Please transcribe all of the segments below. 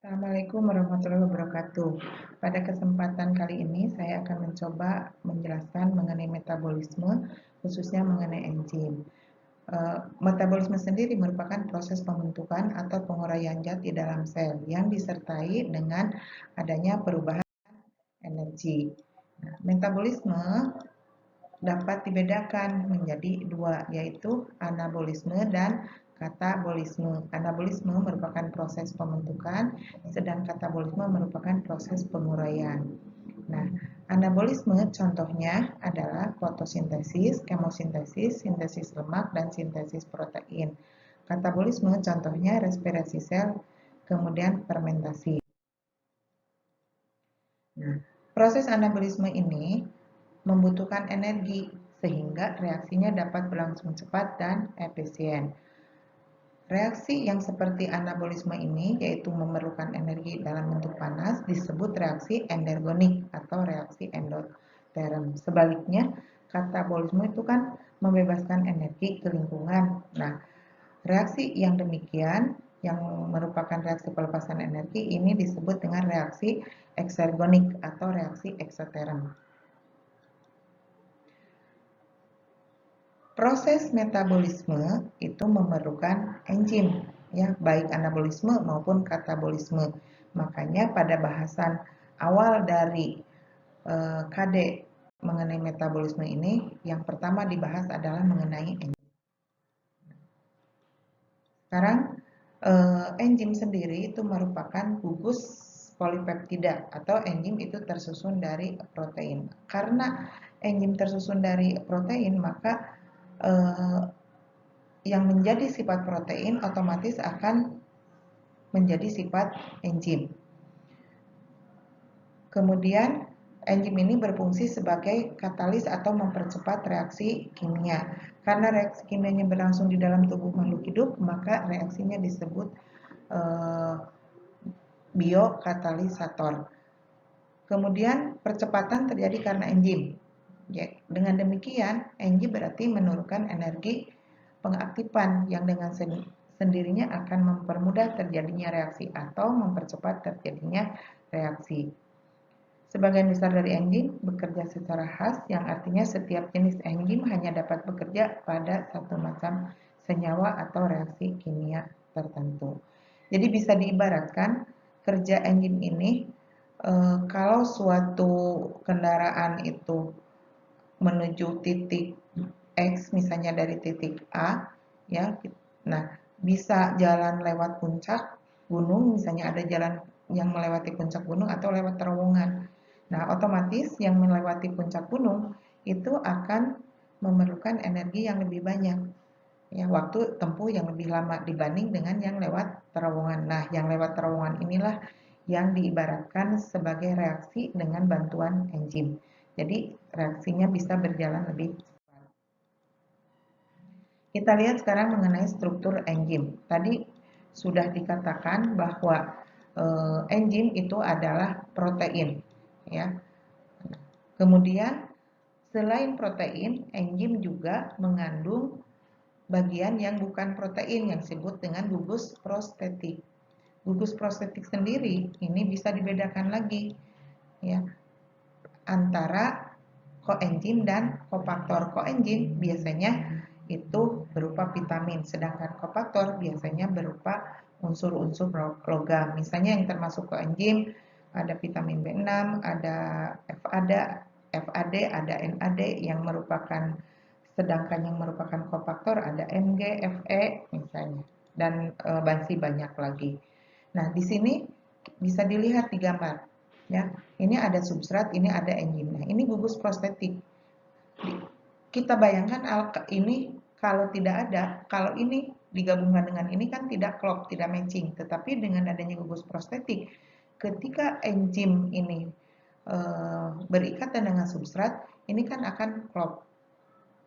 Assalamualaikum warahmatullahi wabarakatuh. Pada kesempatan kali ini saya akan mencoba menjelaskan mengenai metabolisme, khususnya mengenai enzim. Metabolisme sendiri merupakan proses pembentukan atau penguraian zat di dalam sel yang disertai dengan adanya perubahan energi. Metabolisme dapat dibedakan menjadi dua, yaitu anabolisme dan katabolisme. Anabolisme merupakan proses pembentukan, sedang katabolisme merupakan proses penguraian. Nah, anabolisme contohnya adalah fotosintesis, kemosintesis, sintesis lemak, dan sintesis protein. Katabolisme contohnya respirasi sel, kemudian fermentasi. Nah, proses anabolisme ini membutuhkan energi sehingga reaksinya dapat berlangsung cepat dan efisien. Reaksi yang seperti anabolisme ini, yaitu memerlukan energi dalam bentuk panas, disebut reaksi endergonik atau reaksi endoterm. Sebaliknya, katabolisme itu kan membebaskan energi ke lingkungan. Nah, reaksi yang demikian yang merupakan reaksi pelepasan energi ini disebut dengan reaksi eksergonik atau reaksi eksoterm. Proses metabolisme itu memerlukan enzim, ya, baik anabolisme maupun katabolisme. Makanya pada bahasan awal dari KD mengenai metabolisme ini, yang pertama dibahas adalah mengenai enzim. Sekarang enzim sendiri itu merupakan gugus polipeptida atau enzim itu tersusun dari protein. Karena enzim tersusun dari protein, maka yang menjadi sifat protein otomatis akan menjadi sifat enzim. Kemudian enzim ini berfungsi sebagai katalis atau mempercepat reaksi kimia. Karena reaksi kimianya berlangsung di dalam tubuh makhluk hidup, maka reaksinya disebut biokatalisator. Kemudian percepatan terjadi karena enzim. Ya, dengan demikian, enzim berarti menurunkan energi pengaktifan yang dengan sendirinya akan mempermudah terjadinya reaksi atau mempercepat terjadinya reaksi. Sebagian besar dari enzim bekerja secara khas, yang artinya setiap jenis enzim hanya dapat bekerja pada satu macam senyawa atau reaksi kimia tertentu. Jadi bisa diibaratkan kerja enzim ini kalau suatu kendaraan itu menuju titik X, misalnya dari titik A, ya, nah bisa jalan lewat puncak gunung, misalnya ada jalan yang melewati puncak gunung atau lewat terowongan. Nah, otomatis yang melewati puncak gunung itu akan memerlukan energi yang lebih banyak, ya, waktu tempuh yang lebih lama dibanding dengan yang lewat terowongan. Nah, yang lewat terowongan inilah yang diibaratkan sebagai reaksi dengan bantuan enzim. Jadi reaksinya bisa berjalan lebih cepat. Kita lihat sekarang mengenai struktur enzim. Tadi sudah dikatakan bahwa enzim itu adalah protein, ya. Kemudian selain protein, enzim juga mengandung bagian yang bukan protein yang disebut dengan gugus prostetik. Gugus prostetik sendiri ini bisa dibedakan lagi, ya, antara koenzim dan kofaktor. Koenzim biasanya itu berupa vitamin, sedangkan kofaktor biasanya berupa unsur-unsur logam. Misalnya yang termasuk koenzim ada vitamin B6, ada FAD, ada NAD yang merupakan, sedangkan yang merupakan kofaktor ada Mg, Fe misalnya, dan masih banyak lagi. Nah, di sini bisa dilihat di gambar, ya. Ini ada substrat, ini ada enzim. Nah, ini gugus prostetik. Kita bayangkan ini kalau tidak ada, kalau ini digabungkan dengan ini kan tidak klop, tidak matching. Tetapi dengan adanya gugus prostetik, ketika enzim ini berikatan dengan substrat, ini kan akan klop,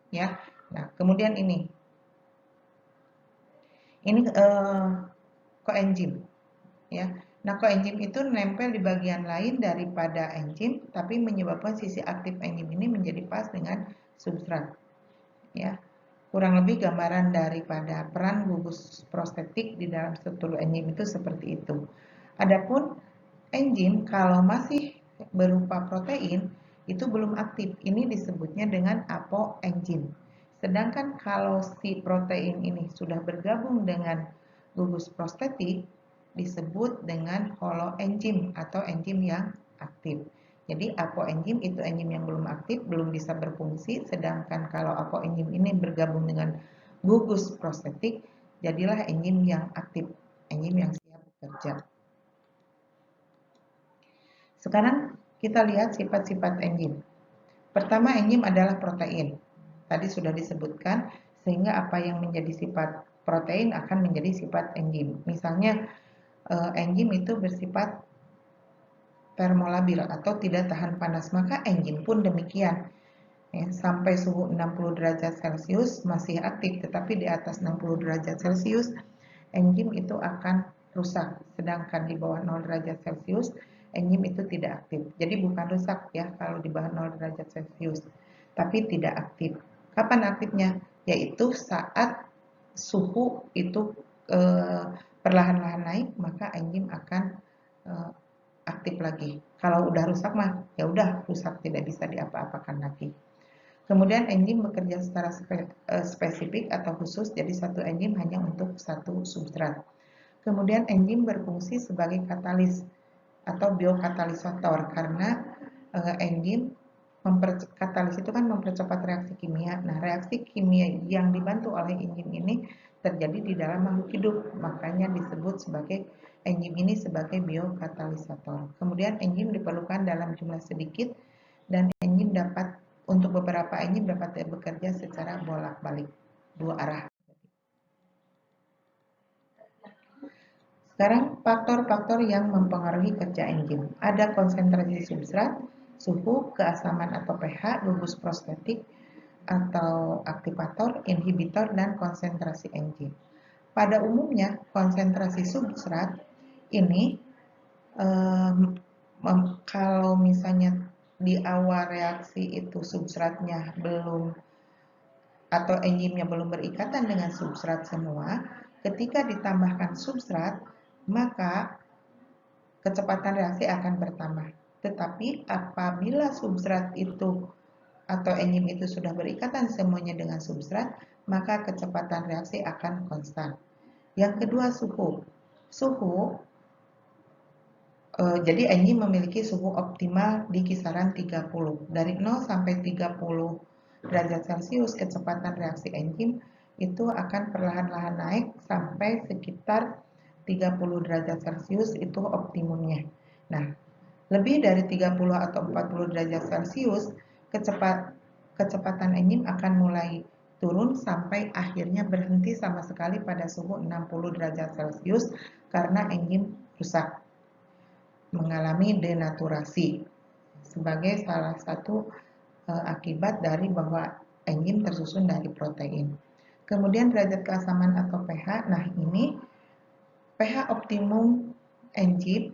ya. Nah, kemudian ini koenzim, ya. Nah, koenzim itu nempel di bagian lain daripada enzim, tapi menyebabkan sisi aktif enzim ini menjadi pas dengan substrat, ya. Kurang lebih gambaran daripada peran gugus prostetik di dalam struktur enzim itu seperti itu. Adapun enzim kalau masih berupa protein itu belum aktif. Ini disebutnya dengan apoenzim. Sedangkan kalau si protein ini sudah bergabung dengan gugus prostetik disebut dengan holoenzim atau enzim yang aktif. Jadi apoenzim itu enzim yang belum aktif, belum bisa berfungsi, sedangkan kalau apoenzim ini bergabung dengan gugus prostetik, jadilah enzim yang aktif, enzim yang siap bekerja. Sekarang kita lihat sifat-sifat enzim. Pertama, enzim adalah protein. Tadi sudah disebutkan, sehingga apa yang menjadi sifat protein akan menjadi sifat enzim. Misalnya, enzim itu bersifat termolabil atau tidak tahan panas, maka enzim pun demikian. Sampai suhu 60 derajat Celcius masih aktif, tetapi di atas 60 derajat Celcius enzim itu akan rusak. Sedangkan di bawah 0 derajat Celcius enzim itu tidak aktif. Jadi bukan rusak ya kalau di bawah 0 derajat Celcius, tapi tidak aktif. Kapan aktifnya? Yaitu saat suhu itu perlahan-lahan naik, maka enzim akan aktif lagi. Kalau udah rusak mah ya udah rusak, tidak bisa diapa-apakan lagi. Kemudian enzim bekerja secara spesifik atau khusus, jadi satu enzim hanya untuk satu substrat. Kemudian enzim berfungsi sebagai katalis atau biokatalisator karena enzim katalis itu kan mempercepat reaksi kimia. Nah, reaksi kimia yang dibantu oleh enzim ini terjadi di dalam makhluk hidup, makanya disebut sebagai enzim ini sebagai biokatalisator. Kemudian enzim diperlukan dalam jumlah sedikit dan enzim untuk beberapa enzim dapat bekerja secara bolak-balik, dua arah. Sekarang faktor-faktor yang mempengaruhi kerja enzim. Ada konsentrasi substrat, suhu, keasaman atau pH, gugus prostetik atau aktivator, inhibitor, dan konsentrasi enzim. Pada umumnya, konsentrasi substrat ini kalau misalnya di awal reaksi itu substratnya belum atau enzimnya belum berikatan dengan substrat semua, ketika ditambahkan substrat, maka kecepatan reaksi akan bertambah. Tetapi apabila substrat itu atau enzim itu sudah berikatan semuanya dengan substrat, maka kecepatan reaksi akan konstan. Yang kedua, suhu. Suhu, jadi enzim memiliki suhu optimal di kisaran 30. Dari 0 sampai 30 derajat Celcius, kecepatan reaksi enzim itu akan perlahan-lahan naik sampai sekitar 30 derajat Celcius itu optimumnya. Nah, lebih dari 30 atau 40 derajat Celcius, kecepatan enzim akan mulai turun sampai akhirnya berhenti sama sekali pada suhu 60 derajat Celcius karena enzim rusak, mengalami denaturasi sebagai salah satu akibat dari bahwa enzim tersusun dari protein. Kemudian derajat keasaman atau pH, nah ini pH optimum enzim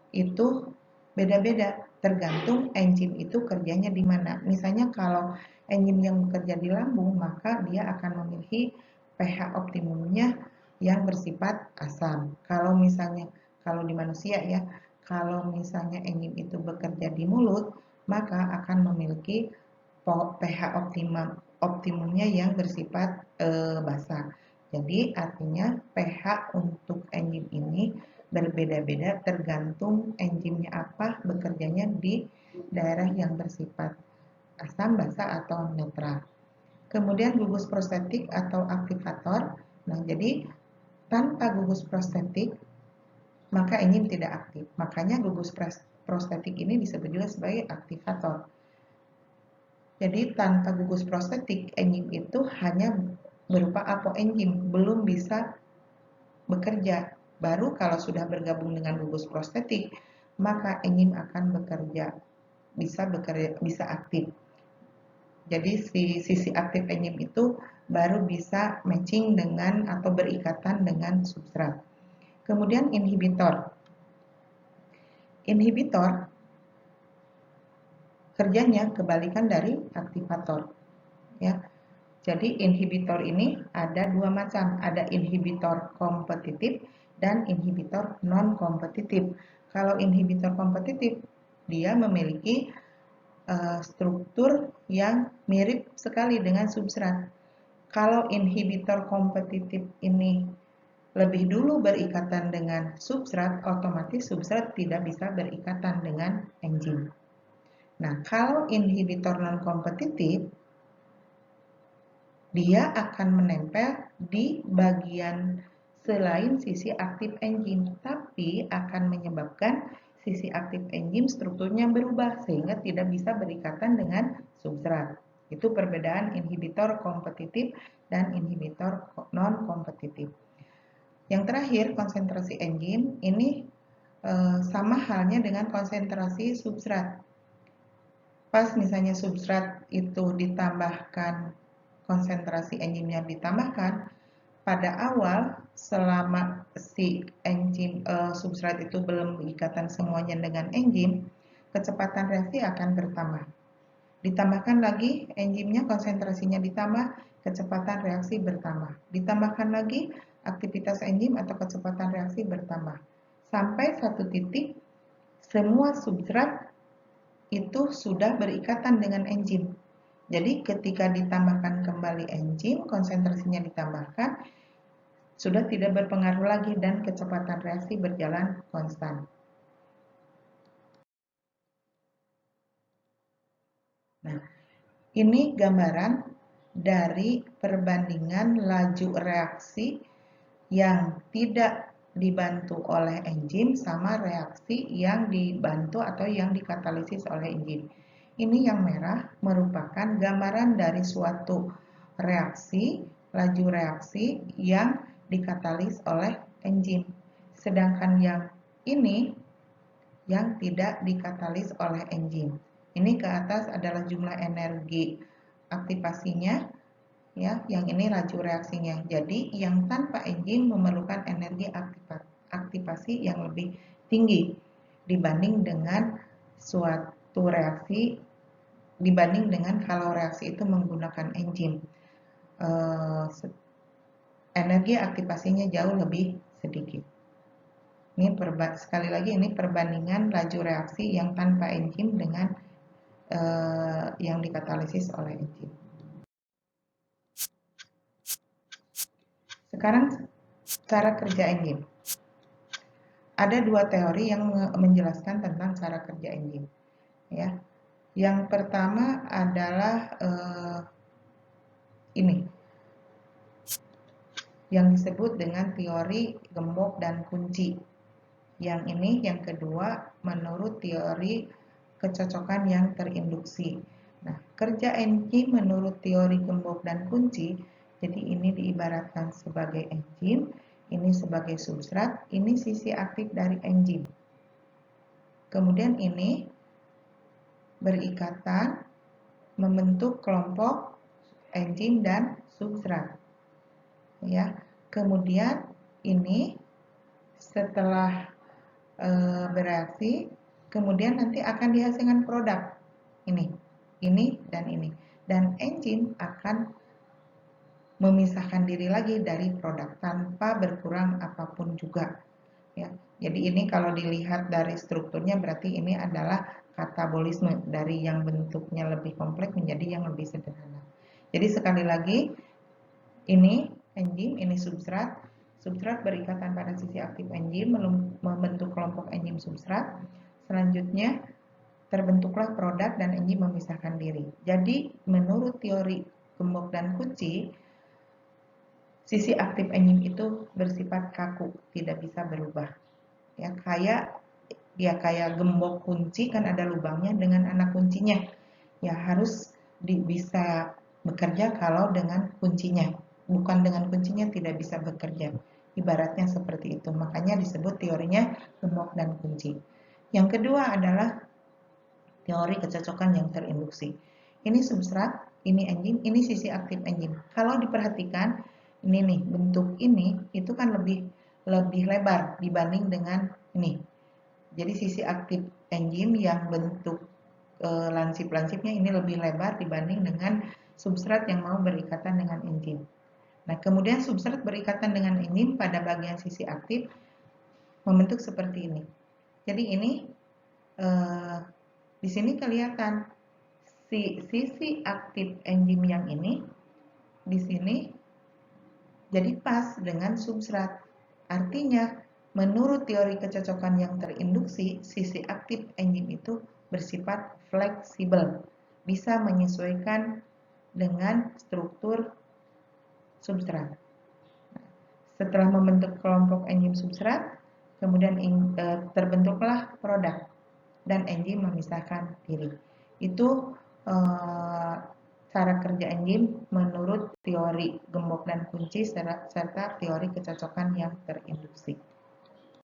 itu beda-beda, tergantung enzim itu kerjanya di mana. Misalnya kalau enzim yang bekerja di lambung, maka dia akan memiliki pH optimumnya yang bersifat asam. Kalau misalnya di manusia ya, kalau misalnya enzim itu bekerja di mulut, maka akan memiliki pH optimumnya yang bersifat basa. Jadi artinya pH untuk enzim ini berbeda-beda tergantung enzimnya apa, bekerjanya di daerah yang bersifat asam, basa, atau netral. Kemudian gugus prostetik atau aktivator. Nah, jadi tanpa gugus prostetik maka enzim tidak aktif. Makanya gugus prostetik ini disebut juga sebagai aktivator. Jadi tanpa gugus prostetik, enzim itu hanya berupa apoenzim, belum bisa bekerja. Baru kalau sudah bergabung dengan gugus prostetik, maka enzim akan bekerja, bisa aktif. Jadi sisi aktif enzim itu baru bisa matching dengan atau berikatan dengan substrat. Kemudian inhibitor. Inhibitor kerjanya kebalikan dari aktivator. Ya. Jadi inhibitor ini ada dua macam, ada inhibitor kompetitif dan inhibitor non-kompetitif. Kalau inhibitor kompetitif, dia memiliki struktur yang mirip sekali dengan substrat. Kalau inhibitor kompetitif ini lebih dulu berikatan dengan substrat, otomatis substrat tidak bisa berikatan dengan enzim. Nah, kalau inhibitor non-kompetitif, dia akan menempel di bagian selain sisi aktif enzim, tapi akan menyebabkan sisi aktif enzim strukturnya berubah sehingga tidak bisa berikatan dengan substrat. Itu perbedaan inhibitor kompetitif dan inhibitor non-kompetitif. Yang terakhir, konsentrasi enzim ini sama halnya dengan konsentrasi substrat. Pas misalnya substrat itu ditambahkan, konsentrasi enzimnya ditambahkan, pada awal selama si enzim substrat itu belum berikatan semuanya dengan enzim, kecepatan reaksi akan bertambah. Ditambahkan lagi enzimnya, konsentrasinya ditambah, kecepatan reaksi bertambah. Ditambahkan lagi aktivitas enzim atau kecepatan reaksi bertambah. Sampai satu titik semua substrat itu sudah berikatan dengan enzim. Jadi ketika ditambahkan kembali enzim, konsentrasinya ditambahkan, sudah tidak berpengaruh lagi dan kecepatan reaksi berjalan konstan. Nah, ini gambaran dari perbandingan laju reaksi yang tidak dibantu oleh enzim sama reaksi yang dibantu atau yang dikatalisis oleh enzim. Ini yang merah merupakan gambaran dari suatu reaksi, laju reaksi yang dikatalis oleh enzim. Sedangkan yang ini yang tidak dikatalis oleh enzim. Ini ke atas adalah jumlah energi aktivasinya, ya, yang ini laju reaksinya. Jadi yang tanpa enzim memerlukan energi aktivasi yang lebih tinggi dibanding dengan suatu reaksi, dibanding dengan kalau reaksi itu menggunakan enzim. Energi aktivasinya jauh lebih sedikit. Ini sekali lagi ini perbandingan laju reaksi yang tanpa enzim dengan yang dikatalisis oleh enzim. Sekarang cara kerja enzim. Ada dua teori yang menjelaskan tentang cara kerja enzim. Ya, yang pertama adalah ini, yang disebut dengan teori gembok dan kunci. Yang ini, yang kedua, menurut teori kecocokan yang terinduksi. Nah, kerja enzim menurut teori gembok dan kunci, jadi ini diibaratkan sebagai enzim, ini sebagai substrat, ini sisi aktif dari enzim. Kemudian ini berikatan membentuk kelompok enzim dan substrat. Ya, kemudian ini setelah bereaksi, kemudian nanti akan dihasilkan produk ini dan ini, dan enzim akan memisahkan diri lagi dari produk tanpa berkurang apapun juga, ya. Jadi ini kalau dilihat dari strukturnya berarti ini adalah katabolisme dari yang bentuknya lebih kompleks menjadi yang lebih sederhana. Jadi sekali lagi, ini enzim, ini substrat. Substrat berikatan pada sisi aktif enzim membentuk kelompok enzim substrat. Selanjutnya terbentuklah produk dan enzim memisahkan diri. Jadi menurut teori gembok dan kunci, sisi aktif enzim itu bersifat kaku, tidak bisa berubah. Ya, kayak gembok kunci kan ada lubangnya dengan anak kuncinya. Ya harus bisa bekerja kalau dengan kuncinya. Bukan dengan kuncinya tidak bisa bekerja. Ibaratnya seperti itu. Makanya disebut teorinya gembok dan kunci. Yang kedua adalah teori kecocokan yang terinduksi. Ini substrat, ini enzim, ini sisi aktif enzim. Kalau diperhatikan, ini nih bentuk ini itu kan lebih lebar dibanding dengan ini. Jadi sisi aktif enzim yang bentuk lansip-lansipnya ini lebih lebar dibanding dengan substrat yang mau berikatan dengan enzim. Nah, kemudian substrat berikatan dengan enzim pada bagian sisi aktif membentuk seperti ini. Jadi ini di sini kelihatan sisi aktif enzim yang ini di sini jadi pas dengan substrat. Artinya, menurut teori kecocokan yang terinduksi, sisi aktif enzim itu bersifat fleksibel, bisa menyesuaikan dengan struktur substrat. Setelah membentuk kelompok enzim substrat, kemudian terbentuklah produk dan enzim memisahkan diri. Itu cara kerja enzim menurut teori gembok dan kunci serta teori kecocokan yang terinduksi.